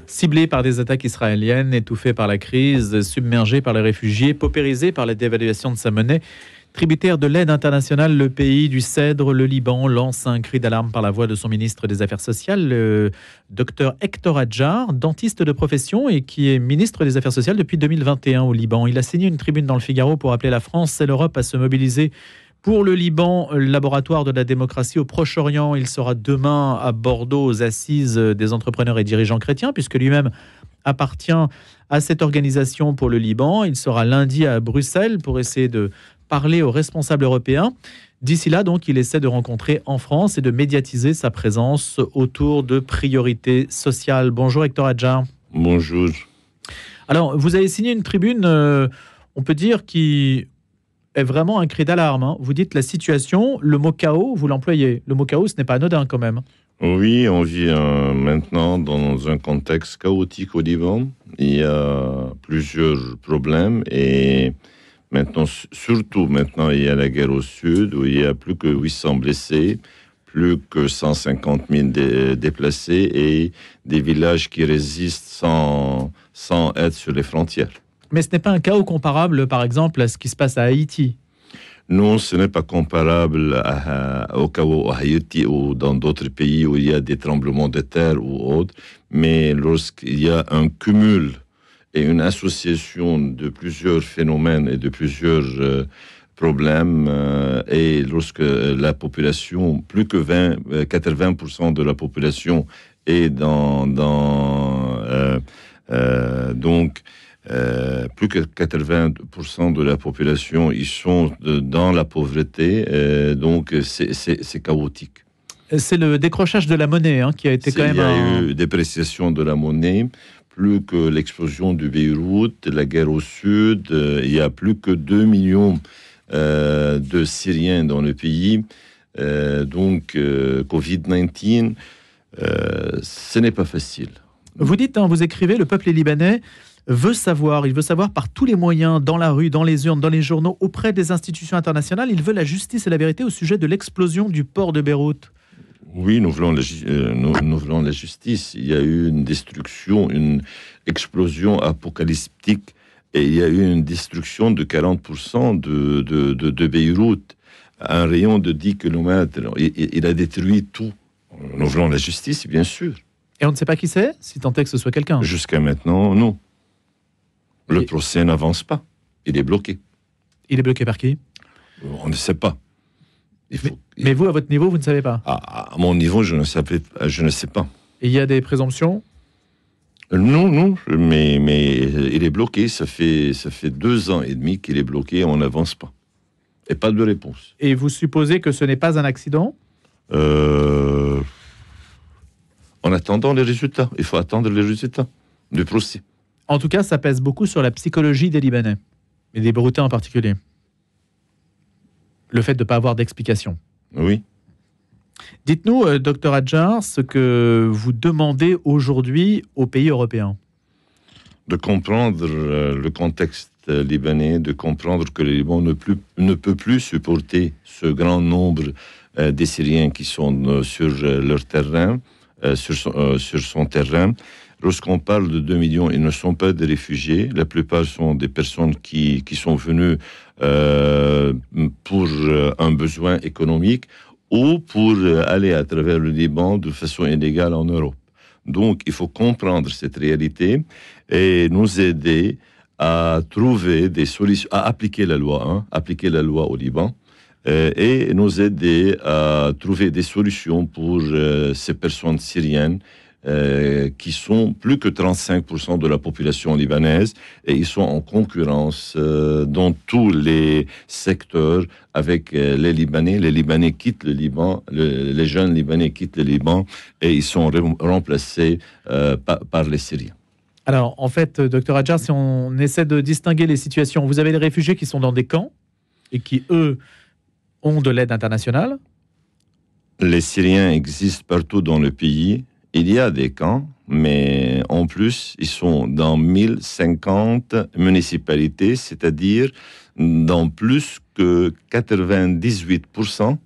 Ciblés par des attaques israéliennes, étouffés par la crise, submergés par les réfugiés, paupérisés par la dévaluation de sa monnaie, tributaire de l'aide internationale, le pays du Cèdre, le Liban, lance un cri d'alarme par la voix de son ministre des Affaires sociales, le docteur Hector Adjar, dentiste de profession et qui est ministre des Affaires sociales depuis 2021 au Liban. Il a signé une tribune dans le Figaro pour appeler la France et l'Europe à se mobiliser pour le Liban, laboratoire de la démocratie au Proche-Orient. Il sera demain à Bordeaux aux assises des entrepreneurs et dirigeants chrétiens, puisque lui-même appartient à cette organisation pour le Liban. Il sera lundi à Bruxelles pour essayer de parler aux responsables européens. D'ici là, donc, il essaie de rencontrer en France et de médiatiser sa présence autour de priorités sociales. Bonjour Hector Adjar. Bonjour. Alors, vous avez signé une tribune, on peut dire, qui est vraiment un cri d'alarme. Hein. Vous dites la situation, le mot chaos, vous l'employez. Le mot chaos, ce n'est pas anodin quand même. Oui, on vit maintenant dans un contexte chaotique au Liban. Il y a plusieurs problèmes et maintenant, surtout maintenant, il y a la guerre au sud où il y a plus que 800 blessés, plus que 150 000 déplacés et des villages qui résistent sans aide sur les frontières. Mais ce n'est pas un chaos comparable, par exemple, à ce qui se passe à Haïti. Non, ce n'est pas comparable au chaos à Haïti ou dans d'autres pays où il y a des tremblements de terre ou autres. Mais lorsqu'il y a un cumul et une association de plusieurs phénomènes et de plusieurs problèmes, et lorsque la population, plus que 80% de la population est plus que 80% de la population, ils sont dans la pauvreté, donc c'est chaotique. C'est le décrochage de la monnaie qui a été quand même... Il y a eu dépréciation de la monnaie, plus que l'explosion du Beyrouth, la guerre au sud, il y a plus que 2 millions de Syriens dans le pays, donc Covid-19, ce n'est pas facile. Vous dites, vous écrivez, le peuple libanais veut savoir, il veut savoir par tous les moyens, dans la rue, dans les urnes, dans les journaux, auprès des institutions internationales, il veut la justice et la vérité au sujet de l'explosion du port de Beyrouth. Oui, nous voulons la justice. Il y a eu une destruction, une explosion apocalyptique, et il y a eu une destruction de 40% de Beyrouth, un rayon de 10 km. Il a détruit tout. Nous voulons la justice, bien sûr. Et on ne sait pas qui c'est, si tant est que ce soit quelqu'un. Jusqu'à maintenant, non. Le procès n'avance pas. Il est bloqué. Il est bloqué par qui ? On ne sait pas. Mais vous, à votre niveau, vous ne savez pas ? À mon niveau, je ne sais pas. Et il y a des présomptions ? Non, mais il est bloqué. Ça fait 2 ans et demi qu'il est bloqué. On n'avance pas. Et pas de réponse. Et vous supposez que ce n'est pas un accident ? En attendant les résultats. Il faut attendre les résultats du procès. En tout cas, ça pèse beaucoup sur la psychologie des Libanais, et des Beyrouthais en particulier. Le fait de ne pas avoir d'explication. Oui. Dites-nous, docteur Adjar, ce que vous demandez aujourd'hui aux pays européens. De comprendre le contexte libanais, de comprendre que le Liban ne peut plus supporter ce grand nombre des Syriens qui sont sur leur terrain, sur son terrain. Lorsqu'on parle de 2 millions, ils ne sont pas des réfugiés. La plupart sont des personnes qui sont venues pour un besoin économique ou pour aller à travers le Liban de façon illégale en Europe. Donc, il faut comprendre cette réalité et nous aider à trouver des solutions, à appliquer la loi au Liban, et nous aider à trouver des solutions pour ces personnes syriennes qui sont plus que 35% de la population libanaise et ils sont en concurrence dans tous les secteurs avec les Libanais. Les Libanais quittent le Liban, les jeunes Libanais quittent le Liban et ils sont remplacés par les Syriens. Alors, en fait, docteur Adjar, si on essaie de distinguer les situations, vous avez les réfugiés qui sont dans des camps et qui, eux, ont de l'aide internationale. Les Syriens existent partout dans le pays. Il y a des camps, mais en plus, ils sont dans 1050 municipalités, c'est-à-dire dans plus que 98%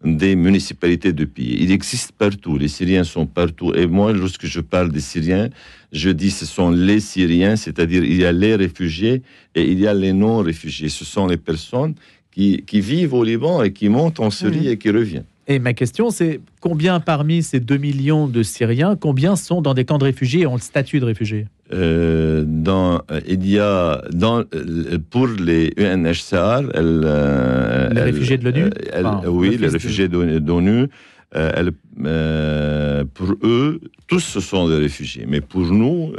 des municipalités du pays. Il existe partout, les Syriens sont partout. Et moi, lorsque je parle des Syriens, je dis ce sont les Syriens, c'est-à-dire il y a les réfugiés et il y a les non-réfugiés. Ce sont les personnes qui vivent au Liban et qui montent en Syrie et qui reviennent. Et ma question, c'est combien parmi ces 2 millions de Syriens, combien sont dans des camps de réfugiés et ont le statut de réfugiés? Pour les UNHCR, les réfugiés de l'ONU, oui, les réfugiés d'ONU, pour eux, tous ce sont des réfugiés. Mais pour nous,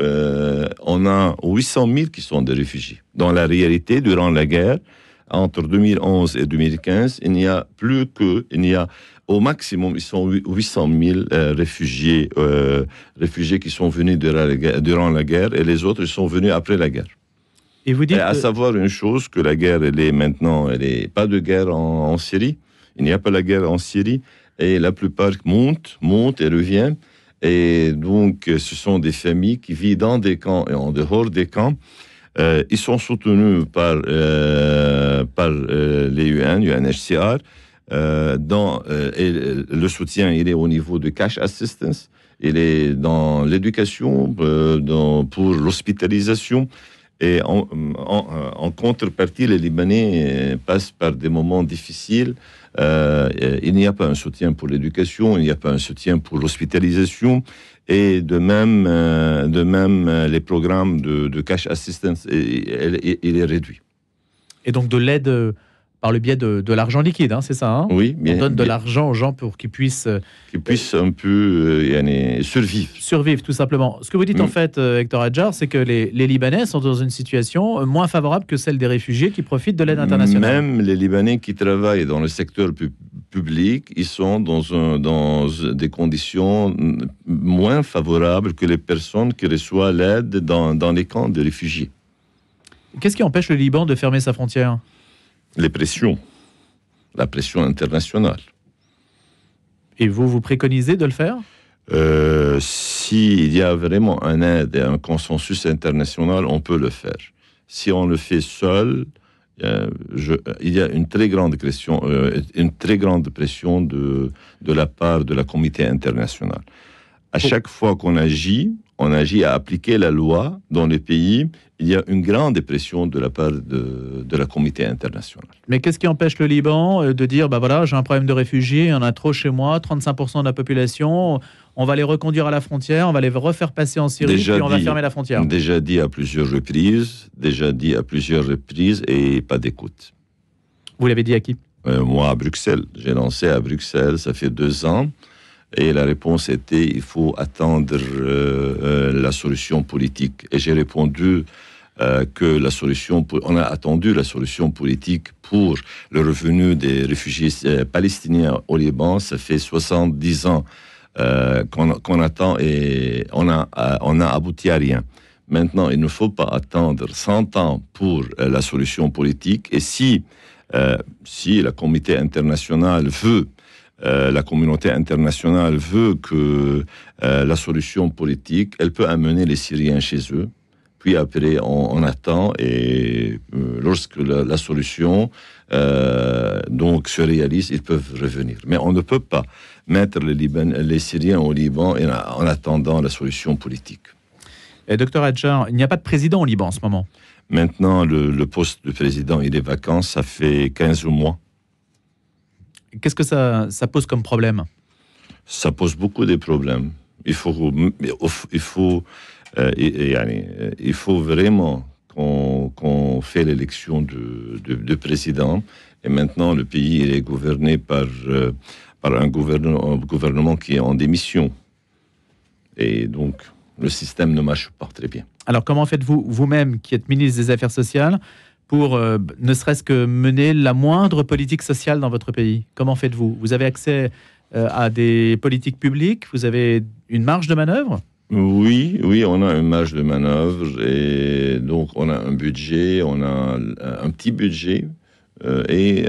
on a 800 000 qui sont des réfugiés. Dans la réalité, durant la guerre, entre 2011 et 2015, au maximum, ils sont 800 000 réfugiés qui sont venus durant la guerre, et les autres, ils sont venus après la guerre. Et vous dites à savoir une chose, que la guerre, elle est pas de guerre en Syrie. Il n'y a pas la guerre en Syrie, et la plupart montent et reviennent. Et donc, ce sont des familles qui vivent dans des camps et en dehors des camps. Ils sont soutenus par les UNHCR. Et le soutien, il est au niveau de cash assistance, il est dans l'éducation, pour l'hospitalisation. Et en contrepartie, les Libanais passent par des moments difficiles. Il n'y a pas un soutien pour l'éducation, il n'y a pas un soutien pour l'hospitalisation. Et de même, les programmes de cash assistance, il est réduit. Et donc de l'aide par le biais de l'argent liquide, c'est ça, hein? Oui, bien. On donne de l'argent aux gens pour qu'ils puissent un peu survivre. Survivre, tout simplement. Ce que vous dites en fait, Hector Hadjar, c'est que les Libanais sont dans une situation moins favorable que celle des réfugiés qui profitent de l'aide internationale. Même les Libanais qui travaillent dans le secteur public, ils sont dans des conditions moins favorables que les personnes qui reçoivent l'aide dans les camps de réfugiés. Qu'est-ce qui empêche le Liban de fermer sa frontière ? La pression internationale. Et vous préconisez de le faire ? S'il y a vraiment un aide et un consensus international, on peut le faire. Si on le fait seul, il y a une très grande pression de la part de la communauté internationale. À chaque fois qu'on agit, on agit à appliquer la loi dans les pays. Il y a une grande pression de la part de la communauté internationale. Mais qu'est-ce qui empêche le Liban de dire, voilà, j'ai un problème de réfugiés, il y en a trop chez moi, 35% de la population, on va les reconduire à la frontière, on va les refaire passer en Syrie, puis on va fermer la frontière. Déjà dit à plusieurs reprises, et pas d'écoute. Vous l'avez dit à qui ? Moi, à Bruxelles. J'ai lancé à Bruxelles, ça fait 2 ans. Et la réponse était, il faut attendre la solution politique. Et j'ai répondu on a attendu la solution politique pour le revenu des réfugiés palestiniens au Liban. Ça fait 70 ans qu'on attend et on a abouti à rien. Maintenant, il ne faut pas attendre 100 ans pour la solution politique. Et si la communauté internationale veut la communauté internationale veut que la solution politique, elle peut amener les Syriens chez eux. Puis après, on attend et lorsque la solution se réalise, ils peuvent revenir. Mais on ne peut pas mettre les Syriens au Liban en attendant la solution politique. Et Dr Hadjar, il n'y a pas de président au Liban en ce moment. Maintenant, le poste de président, il est vacant, ça fait 15 mois. Qu'est-ce que ça pose comme problème ? Ça pose beaucoup de problèmes. Il faut vraiment qu'on fait l'élection de président. Et maintenant, le pays il est gouverné par un gouvernement qui est en démission. Et donc, le système ne marche pas très bien. Alors, comment faites-vous, vous-même, qui êtes ministre des Affaires sociales, pour ne serait-ce que mener la moindre politique sociale dans votre pays? Comment faites-vous? Vous avez accès à des politiques publiques? Vous avez une marge de manœuvre? Oui, on a une marge de manœuvre et donc on a un budget, on a un petit budget et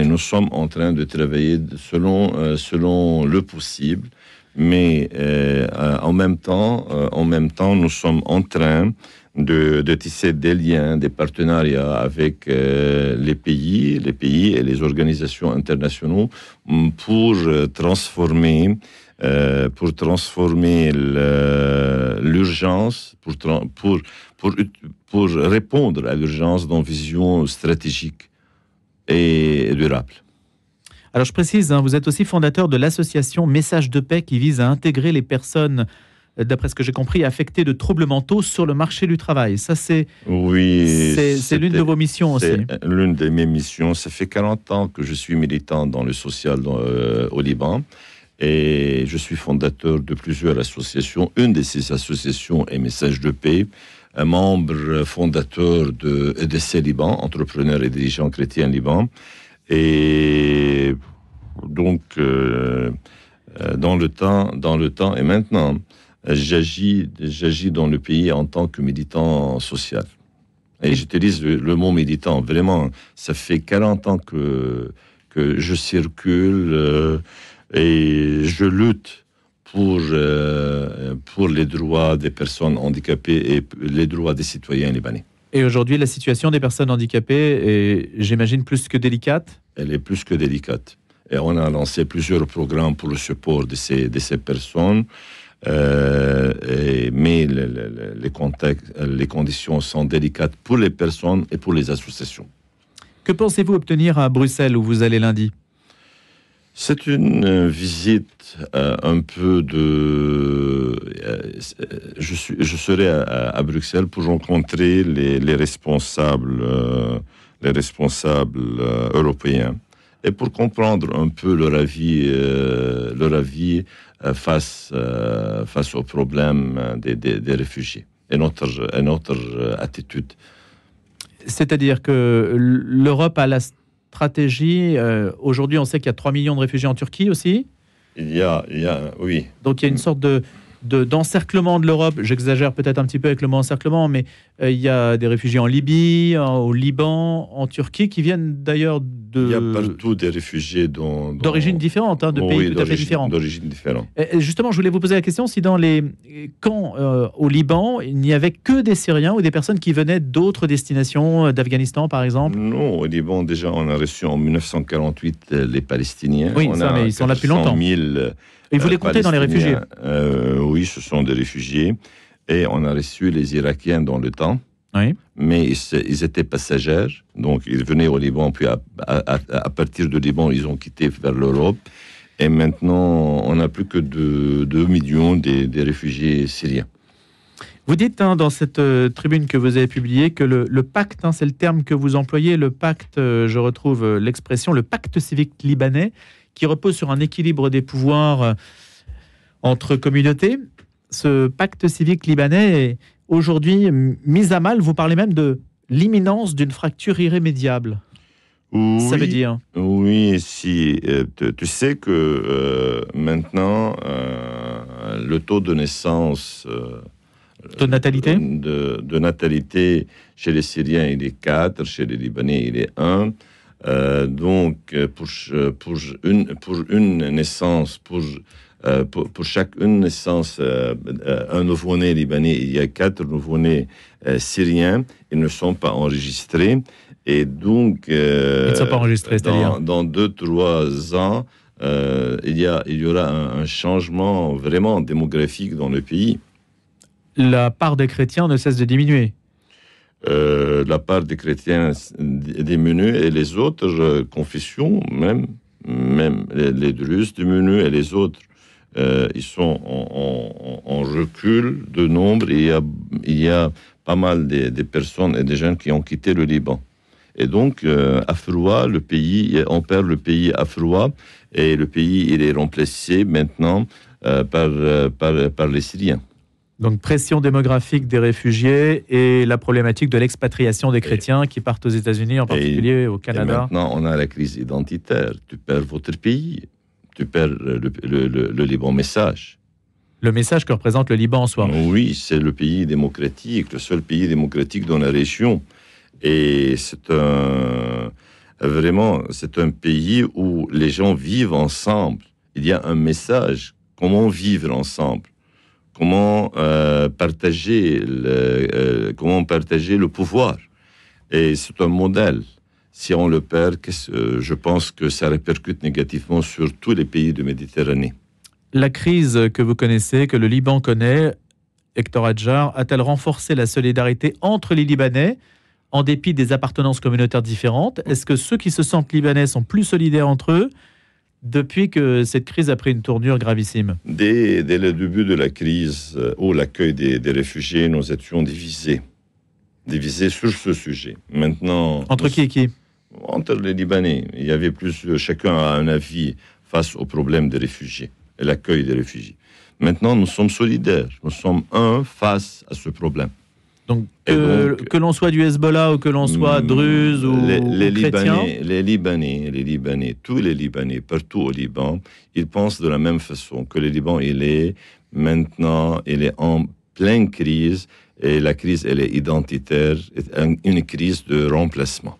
nous sommes en train de travailler selon le possible Mais en même temps, nous sommes en train de tisser des liens, des partenariats avec les pays et les organisations internationales pour transformer l'urgence, pour répondre à l'urgence d'une vision stratégique et durable. Alors je précise, vous êtes aussi fondateur de l'association Message de paix qui vise à intégrer les personnes, d'après ce que j'ai compris, affectées de troubles mentaux sur le marché du travail. Ça, c'est l'une de vos missions aussi. C'est l'une de mes missions. Ça fait 40 ans que je suis militant dans le social au Liban. Et je suis fondateur de plusieurs associations. Une de ces associations est Message de paix, un membre fondateur de EDC Liban, entrepreneur et dirigeant chrétien Liban. Et donc, dans le temps et maintenant, j'agis dans le pays en tant que militant social. Et j'utilise le mot militant. Vraiment, ça fait 40 ans que je circule et je lutte pour les droits des personnes handicapées et les droits des citoyens libanais. Et aujourd'hui, la situation des personnes handicapées est, j'imagine, plus que délicate? Elle est plus que délicate. Et on a lancé plusieurs programmes pour le support de ces personnes. Mais les conditions sont délicates pour les personnes et pour les associations. Que pensez-vous obtenir à Bruxelles, où vous allez lundi? C'est une visite un peu de... Je serai à Bruxelles pour rencontrer les responsables européens et pour comprendre un peu leur avis face au problème des réfugiés et notre attitude. C'est-à-dire que l'Europe a la stratégie. Aujourd'hui, on sait qu'il y a 3 millions de réfugiés en Turquie aussi. Oui. Donc il y a une sorte d'encerclement de l'Europe. J'exagère peut-être un petit peu avec le mot encerclement, mais il y a des réfugiés en Libye, au Liban, en Turquie, qui viennent d'ailleurs Il y a partout des réfugiés d'origines différentes, de pays tout à fait différents. D'origines différentes. Et justement, je voulais vous poser la question, si dans les camps au Liban, il n'y avait que des Syriens ou des personnes qui venaient d'autres destinations, d'Afghanistan par exemple? Non, au Liban, déjà, on a reçu en 1948 les Palestiniens. Oui, mais ils sont là depuis longtemps. 000 Et vous les comptez dans les réfugiés? Oui, ce sont des réfugiés. Et on a reçu les Irakiens dans le temps. Oui. Mais ils étaient passagers. Donc, ils venaient au Liban. Puis, à partir du Liban, ils ont quitté vers l'Europe. Et maintenant, on n'a plus que 2 millions des réfugiés syriens. Vous dites dans cette tribune que vous avez publiée que le pacte, c'est le terme que vous employez, le pacte, je retrouve l'expression, le pacte civique libanais, qui repose sur un équilibre des pouvoirs entre communautés. Ce pacte civique libanais est aujourd'hui mis à mal. Vous parlez même de l'imminence d'une fracture irrémédiable. Oui, ça veut dire? Oui, si. Tu sais que maintenant, le taux de naissance... de natalité de natalité chez les Syriens, il est 4, chez les Libanais, il est 1. Donc, pour une naissance, pour chaque naissance, un nouveau-né libanais, il y a 4 nouveau-nés syriens. Ils ne sont pas enregistrés. Et donc, ils ne sont pas enregistrés, c'est-à-dire dans 2-3 ans, il y aura un changement vraiment démographique dans le pays. La part des chrétiens ne cesse de diminuer. La part des chrétiens diminue et les autres confessions, même les Druzes diminuent et les autres, ils sont en recul de nombre. Et il y a pas mal de personnes et des jeunes qui ont quitté le Liban. Et donc, Afroua, on perd le pays Afroua et le pays il est remplacé maintenant par les Syriens. Donc, pression démographique des réfugiés et la problématique de l'expatriation des chrétiens qui partent aux États-Unis, en particulier au Canada. Et maintenant, on a la crise identitaire. Tu perds votre pays. Tu perds le Liban message. Le message que représente le Liban en soi. Oui, c'est le pays démocratique, le seul pays démocratique dans la région. Et c'est un pays où les gens vivent ensemble. Il y a un message comment vivre ensemble, comment partager le pouvoir. Et c'est un modèle. Si on le perd, je pense que ça répercute négativement sur tous les pays de Méditerranée. La crise que vous connaissez, que le Liban connaît, Hector Hadjar, a-t-elle renforcé la solidarité entre les Libanais en dépit des appartenances communautaires différentes? Est-ce que ceux qui se sentent libanais sont plus solidaires entre eux depuis que cette crise a pris une tournure gravissime? Dès le début de la crise, ou l'accueil des réfugiés, nous étions divisés sur ce sujet. Maintenant, entre qui et qui? Entre les Libanais. Il y avait chacun a un avis face au problème des réfugiés et l'accueil des réfugiés. Maintenant, nous sommes solidaires. Nous sommes un face à ce problème. Donc, que l'on soit du Hezbollah ou que l'on soit druze ou chrétien, les Libanais, tous les Libanais, partout au Liban, ils pensent de la même façon que le Liban, il est en pleine crise, et la crise, elle est identitaire, une crise de remplacement.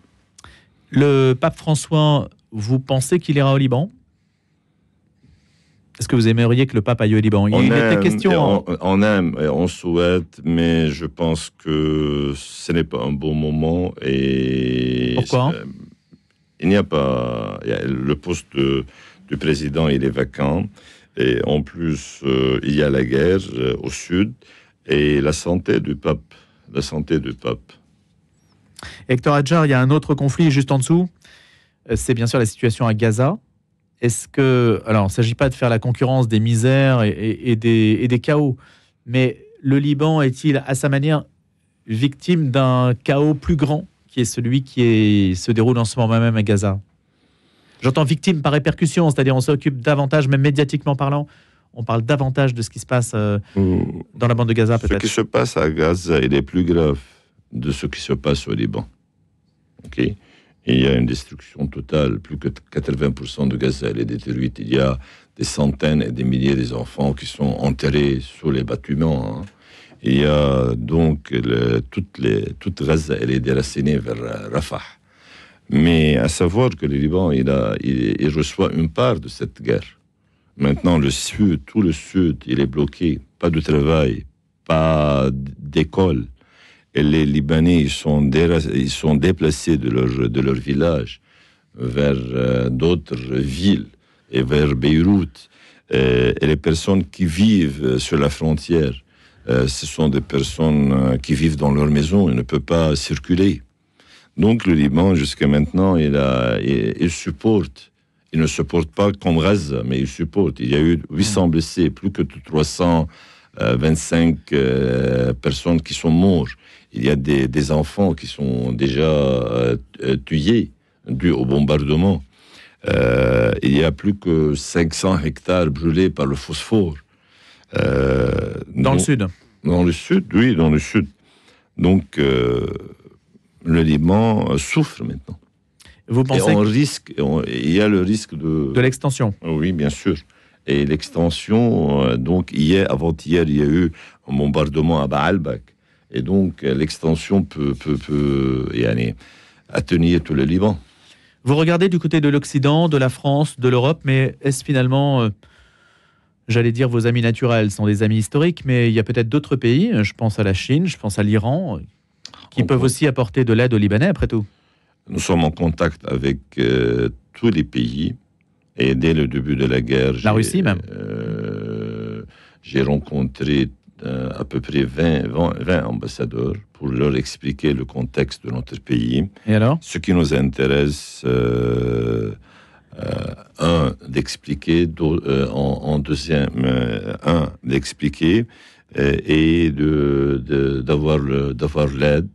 Le pape François, vous pensez qu'il ira au Liban? Est-ce que vous aimeriez que le pape aille au Liban? On aime et on souhaite, mais je pense que ce n'est pas un bon moment. Et pourquoi? Il n'y a pas... le poste du président, il est vacant. Et en plus, il y a la guerre au sud et la santé du pape. Hector Hadjar, il y a un autre conflit juste en dessous. C'est bien sûr la situation à Gaza. Est-ce que... Alors, il ne s'agit pas de faire la concurrence des misères et des chaos, mais le Liban est-il, à sa manière, victime d'un chaos plus grand, qui est celui se déroule en ce moment même à Gaza? J'entends victime par répercussion, c'est-à-dire on s'occupe davantage, même médiatiquement parlant, on parle davantage de ce qui se passe dans la bande de Gaza, peut-être. Ce qui se passe à Gaza, il est plus grave de ce qui se passe au Liban. OK ? Il y a une destruction totale, plus que 80% de Gaza elle est détruite. Il y a des centaines et des milliers d'enfants qui sont enterrés sous les bâtiments. Il y a donc toute Gaza elle est déracinée vers Rafah. Mais à savoir que le Liban, il reçoit une part de cette guerre. Maintenant, tout le sud, il est bloqué. Pas de travail, pas d'école. Et les Libanais, ils sont déplacés de leur village vers d'autres villes et vers Beyrouth. Et les personnes qui vivent sur la frontière, ce sont des personnes qui vivent dans leur maison et ne peuvent pas circuler. Donc le Liban, jusqu'à maintenant, il supporte. Il ne supporte pas comme Gaza, mais il supporte. Il y a eu 800 blessés, plus que 325 personnes qui sont mortes. Il y a des enfants qui sont déjà tués dû au bombardement. Il y a plus que 500 hectares brûlés par le phosphore. Dans le sud? Dans le sud, oui, dans le sud. Donc, le Liban souffre maintenant. Vous pensez il y a le risque de l'extension? Oui, bien sûr. Et l'extension, donc avant-hier, il y a eu un bombardement à Baalbek. Et donc, l'extension peut atteindre tout le Liban. Vous regardez du côté de l'Occident, de la France, de l'Europe, mais est-ce finalement, j'allais dire vos amis naturels sont des amis historiques, mais il y a peut-être d'autres pays, je pense à la Chine, je pense à l'Iran, qui peuvent aussi apporter de l'aide aux Libanais, après tout? Nous sommes en contact avec tous les pays, et dès le début de la guerre... La Russie même j'ai rencontré à peu près 20 ambassadeurs pour leur expliquer le contexte de notre pays. Et alors? Ce qui nous intéresse, d'expliquer, d'expliquer et d'avoir l'aide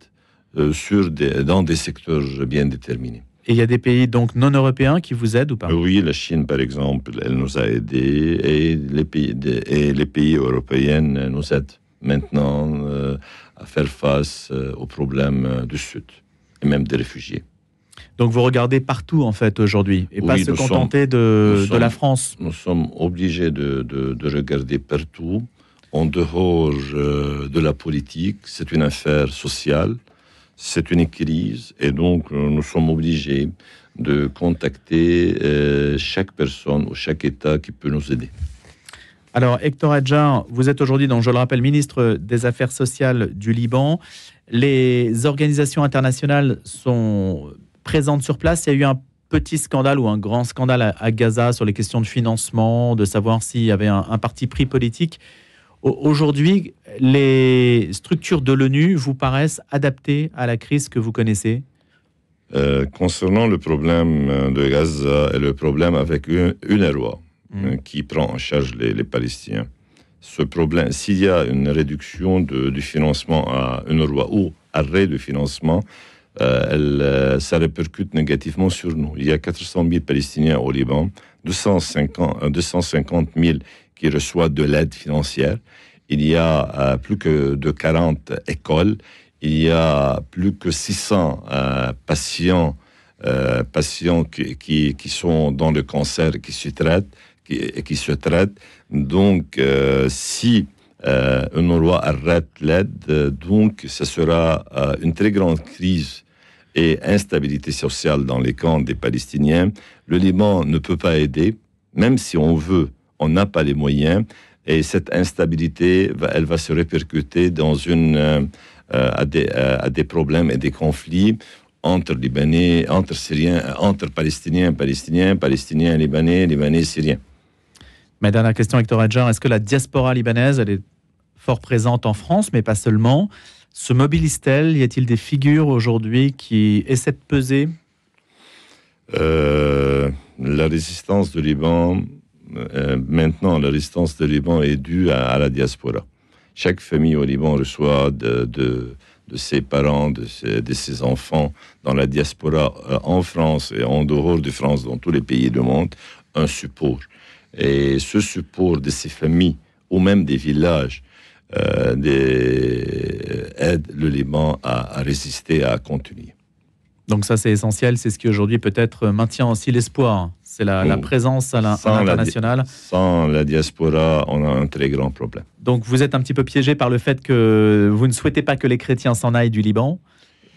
dans des secteurs bien déterminés. Et il y a des pays donc non européens qui vous aident ou pas? Oui, la Chine, par exemple, elle nous a aidés et les pays européens nous aident maintenant à faire face aux problèmes du Sud et même des réfugiés. Donc vous regardez partout en fait aujourd'hui et pas se contenter de la France? Nous sommes obligés de regarder partout, en dehors de la politique. C'est une affaire sociale. C'est une crise et donc nous sommes obligés de contacter chaque personne ou chaque État qui peut nous aider. Alors, Hector Hadjar, vous êtes aujourd'hui, donc, je le rappelle, ministre des Affaires sociales du Liban. Les organisations internationales sont présentes sur place. Il y a eu un petit scandale ou un grand scandale à Gaza sur les questions de financement, de savoir s'il y avait un parti pris politique. Aujourd'hui, les structures de l'ONU vous paraissent adaptées à la crise que vous connaissez? Concernant le problème de Gaza et le problème avec UNRWA, qui prend en charge les Palestiniens, ce problème, s'il y a une réduction du financement à UNRWA ou arrêt de financement, ça répercute négativement sur nous. Il y a 400 000 Palestiniens au Liban, 250 000 qui reçoivent de l'aide financière. Il y a plus que de 40 écoles. Il y a plus que 600 patients qui sont dans le cancer, qui se traitent. Donc, si UNRWA arrête l'aide, donc ce sera une très grande crise et instabilité sociale dans les camps des Palestiniens. Le Liban ne peut pas aider, même si on veut, on n'a pas les moyens. Et cette instabilité, elle va se répercuter dans à des problèmes et des conflits entre Libanais, entre Syriens, entre Palestiniens, Libanais, Syriens. Ma dernière question, Hector Hadjar, est-ce que la diaspora libanaise, elle est fort présente en France, mais pas seulement, se mobilise-t-elle? Y a-t-il des figures aujourd'hui qui essaient de peser? La résistance du Liban, maintenant, la résistance du Liban est due à la diaspora. Chaque famille au Liban reçoit de ses parents, de ses enfants dans la diaspora en France et en dehors de France, dans tous les pays du monde, un support. Et ce support de ces familles ou même des villages aide le Liban à résister, à continuer. Donc ça, c'est essentiel. C'est ce qui aujourd'hui peut-être maintient aussi l'espoir. C'est la présence à l'international. Sans la diaspora, on a un très grand problème. Donc vous êtes un petit peu piégé par le fait que vous ne souhaitez pas que les chrétiens s'en aillent du Liban,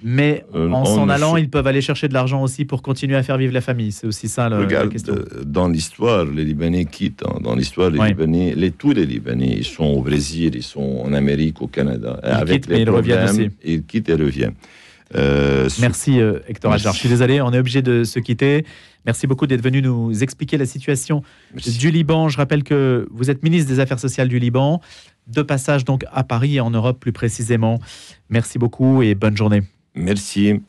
mais en s'en allant, ils peuvent aller chercher de l'argent aussi pour continuer à faire vivre la famille. C'est aussi ça la question. Dans l'histoire, les Libanais quittent. Dans l'histoire, Libanais, tous les Libanais, ils sont au Brésil, ils sont en Amérique, au Canada. Ils reviennent aussi. Ils quittent et reviennent. Merci Hector Hadjar. Je suis désolé, on est obligé de se quitter. Merci beaucoup d'être venu nous expliquer la situation du Liban. Je rappelle que vous êtes ministre des Affaires sociales du Liban, de passage donc à Paris et en Europe plus précisément. Merci beaucoup et bonne journée. Merci.